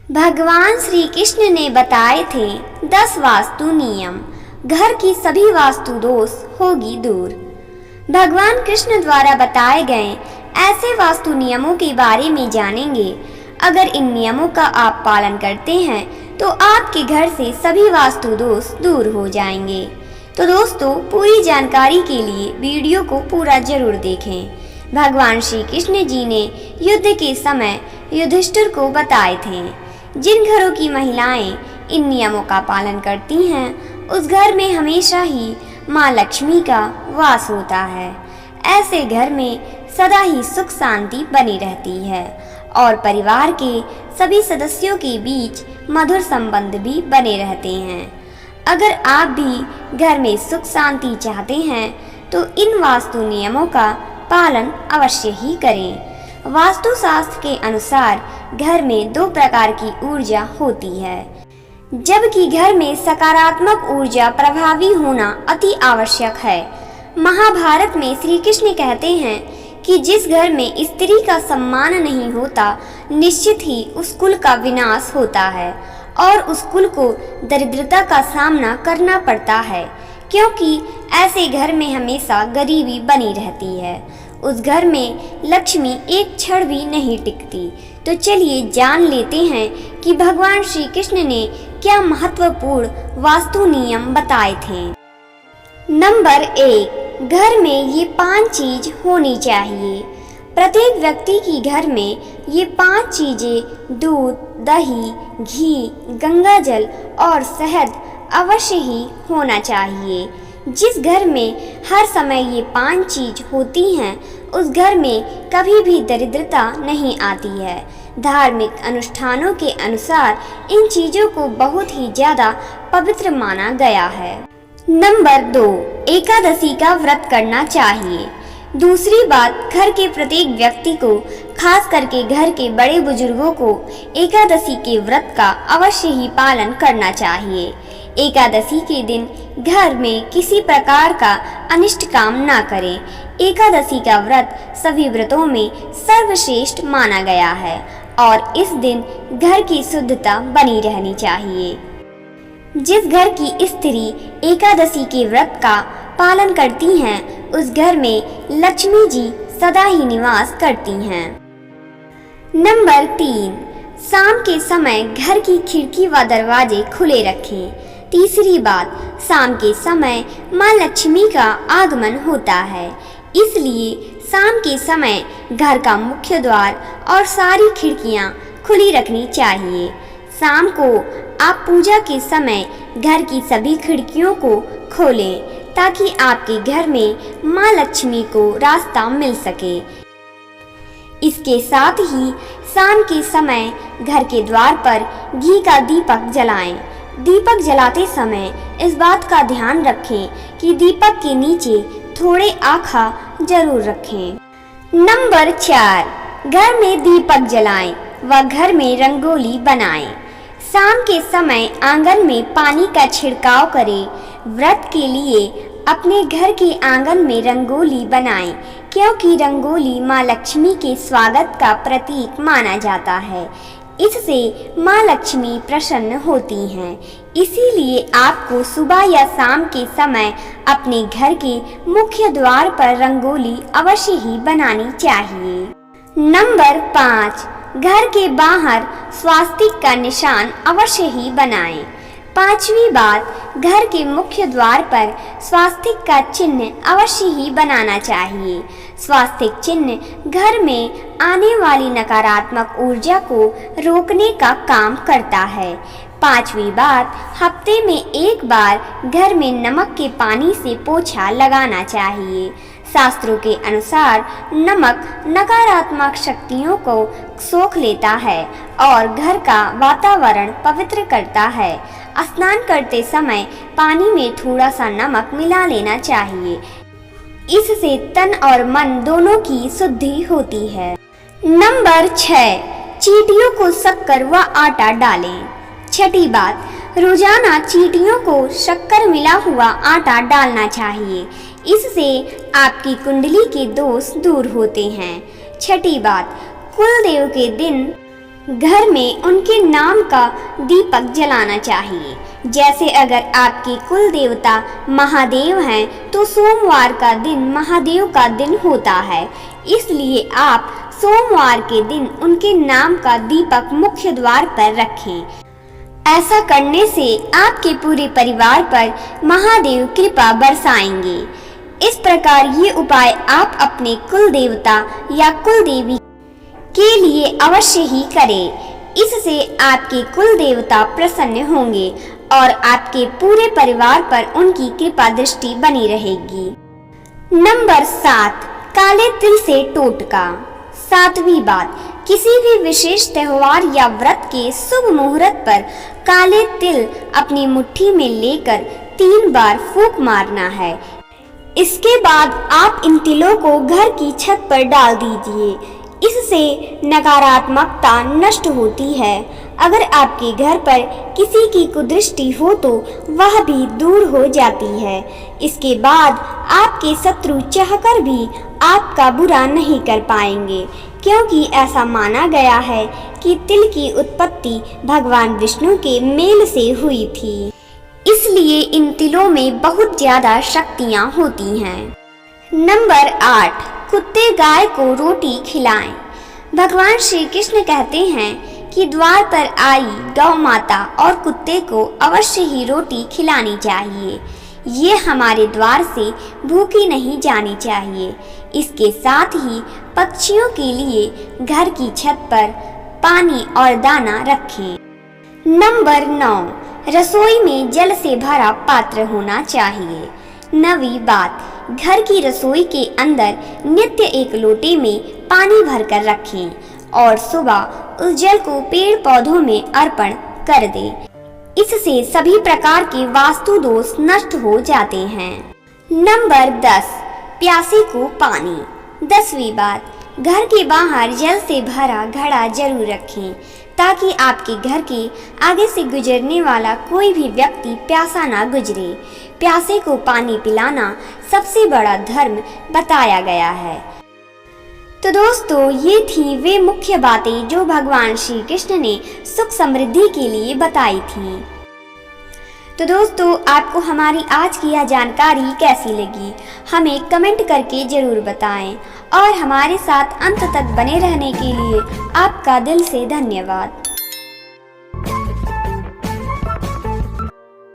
भगवान श्री कृष्ण ने बताए थे 10 वास्तु नियम। घर की सभी वास्तु दोष होगी दूर। भगवान कृष्ण द्वारा बताए गए ऐसे वास्तु नियमों के बारे में जानेंगे। अगर इन नियमों का आप पालन करते हैं तो आपके घर से सभी वास्तु दोष दूर हो जाएंगे। तो दोस्तों, पूरी जानकारी के लिए वीडियो को पूरा जरूर देखें। भगवान श्री कृष्ण जी ने युद्ध के समय युधिष्ठिर को बताए थे, जिन घरों की महिलाएं इन नियमों का पालन करती हैं उस घर में हमेशा ही माँ लक्ष्मी का वास होता है। ऐसे घर में सदा ही सुख शांति बनी रहती है और परिवार के सभी सदस्यों के बीच मधुर संबंध भी बने रहते हैं। अगर आप भी घर में सुख शांति चाहते हैं तो इन वास्तु नियमों का पालन अवश्य ही करें। वास्तु शास्त्र के अनुसार घर में 2 प्रकार की ऊर्जा होती है, जबकि घर में सकारात्मक ऊर्जा प्रभावी होना अति आवश्यक है। महाभारत में श्री कृष्ण कहते हैं कि जिस घर में स्त्री का सम्मान नहीं होता, निश्चित ही उस कुल का विनाश होता है और उस कुल को दरिद्रता का सामना करना पड़ता है, क्योंकि ऐसे घर में हमेशा गरीबी बनी रहती है। उस घर में लक्ष्मी एक क्षण भी नहीं टिकती। तो चलिए जान लेते हैं कि भगवान श्री कृष्ण ने क्या महत्वपूर्ण वास्तु नियम बताए थे। नंबर 1, घर में ये 5 चीज होनी चाहिए। प्रत्येक व्यक्ति की घर में ये 5 चीजें दूध, दही, घी, गंगा जल और शहद अवश्य ही होना चाहिए। जिस घर में हर समय ये 5 चीज होती हैं उस घर में कभी भी दरिद्रता नहीं आती है। धार्मिक अनुष्ठानों के अनुसार इन चीजों को बहुत ही ज्यादा पवित्र माना गया है। नंबर 2, एकादशी का व्रत करना चाहिए। दूसरी बात, घर के प्रत्येक व्यक्ति को, खास करके घर के बड़े बुजुर्गों को एकादशी के व्रत का अवश्य ही पालन करना चाहिए। एकादशी के दिन घर में किसी प्रकार का अनिष्ट काम ना करें। एकादशी का व्रत सभी व्रतों में सर्वश्रेष्ठ माना गया है और इस दिन घर की शुद्धता बनी रहनी चाहिए। जिस घर की स्त्री एकादशी के व्रत का पालन करती हैं उस घर में लक्ष्मी जी सदा ही निवास करती हैं। नंबर 3, शाम के समय घर की खिड़की व दरवाजे खुले रखें। तीसरी बात, शाम के समय माँ लक्ष्मी का आगमन होता है, इसलिए शाम के समय घर का मुख्य द्वार और सारी खिड़कियाँ खुली रखनी चाहिए। शाम को आप पूजा के समय घर की सभी खिड़कियों को खोलें ताकि आपके घर में माँ लक्ष्मी को रास्ता मिल सके। इसके साथ ही शाम के समय घर के द्वार पर घी का दीपक जलाएं। दीपक जलाते समय इस बात का ध्यान रखें कि दीपक के नीचे थोड़े आखा जरूर रखें। नंबर 4, घर में दीपक जलाएं व घर में रंगोली बनाएं। शाम के समय आंगन में पानी का छिड़काव करें। व्रत के लिए अपने घर के आंगन में रंगोली बनाएं, क्योंकि रंगोली माँ लक्ष्मी के स्वागत का प्रतीक माना जाता है। इससे माँ लक्ष्मी प्रसन्न होती हैं। इसीलिए आपको सुबह या शाम के समय अपने घर के मुख्य द्वार पर रंगोली अवश्य ही बनानी चाहिए। नंबर 5, घर के बाहर स्वास्तिक का निशान अवश्य ही बनाएं। 5वीं बात, घर के मुख्य द्वार पर स्वास्तिक का चिन्ह अवश्य ही बनाना चाहिए। स्वास्तिक चिन्ह घर में आने वाली नकारात्मक ऊर्जा को रोकने का काम करता है। 5वीं बात, हफ्ते में एक बार घर में नमक के पानी से पोछा लगाना चाहिए। शास्त्रों के अनुसार नमक नकारात्मक शक्तियों को सोख लेता है और घर का वातावरण पवित्र करता है। स्नान करते समय पानी में थोड़ा सा नमक मिला लेना चाहिए। इससे तन और मन दोनों की शुद्धि होती है। नंबर 6, चींटियों को शक्कर व आटा डालें। 6ठी बात, रोजाना चींटियों को शक्कर मिला हुआ आटा डालना चाहिए। इससे आपकी कुंडली के दोष दूर होते हैं। 6ठी बात, कुलदेव के दिन घर में उनके नाम का दीपक जलाना चाहिए। जैसे अगर आपके कुल देवता महादेव हैं तो सोमवार का दिन महादेव का दिन होता है, इसलिए आप सोमवार के दिन उनके नाम का दीपक मुख्य द्वार पर रखें। ऐसा करने से आपके पूरे परिवार पर महादेव कृपा बरसाएंगे। इस प्रकार ये उपाय आप अपने कुल देवता या कुल देवी के लिए अवश्य ही करें। इससे आपके कुल देवता प्रसन्न होंगे और आपके पूरे परिवार पर उनकी कृपा दृष्टि बनी रहेगी। नंबर 7, काले तिल से टोटका। 7वीं बात, किसी भी विशेष त्योहार या व्रत के शुभ मुहूर्त पर काले तिल अपनी मुट्ठी में लेकर 3 बार फूंक मारना है। इसके बाद आप इन तिलों को घर की छत पर डाल दीजिए। इससे नकारात्मकता नष्ट होती है। अगर आपके घर पर किसी की कुदृष्टि हो तो वह भी दूर हो जाती है। इसके बाद आपके शत्रु चाहकर भी आपका बुरा नहीं कर पाएंगे, क्योंकि ऐसा माना गया है कि तिल की उत्पत्ति भगवान विष्णु के मेल से हुई थी, इसलिए इन तिलों में बहुत ज्यादा शक्तियाँ होती हैं। नंबर 8, कुत्ते गाय को रोटी खिलाएं। भगवान श्री कृष्ण कहते हैं कि द्वार पर आई गौ माता और कुत्ते को अवश्य ही रोटी खिलानी चाहिए। ये हमारे द्वार से भूखी नहीं जानी चाहिए। इसके साथ ही पक्षियों के लिए घर की छत पर पानी और दाना रखें। नंबर 9, रसोई में जल से भरा पात्र होना चाहिए। 9वीं बात, घर की रसोई के अंदर नित्य एक लोटे में पानी भरकर रखें और सुबह उस जल को पेड़ पौधों में अर्पण कर दें। इससे सभी प्रकार के वास्तु दोष नष्ट हो जाते हैं। नंबर 10, प्यासे को पानी। 10वीं बात, घर के बाहर जल से भरा घड़ा जरूर रखें ताकि आपके घर के आगे से गुजरने वाला कोई भी व्यक्ति प्यासा ना गुजरे। प्यासे को पानी पिलाना सबसे बड़ा धर्म बताया गया है। तो दोस्तों, ये थी वे मुख्य बातें जो भगवान श्री कृष्ण ने सुख समृद्धि के लिए बताई थी। तो दोस्तों, आपको हमारी आज की यह जानकारी कैसी लगी हमें कमेंट करके जरूर बताएं और हमारे साथ अंत तक बने रहने के लिए आपका दिल से धन्यवाद।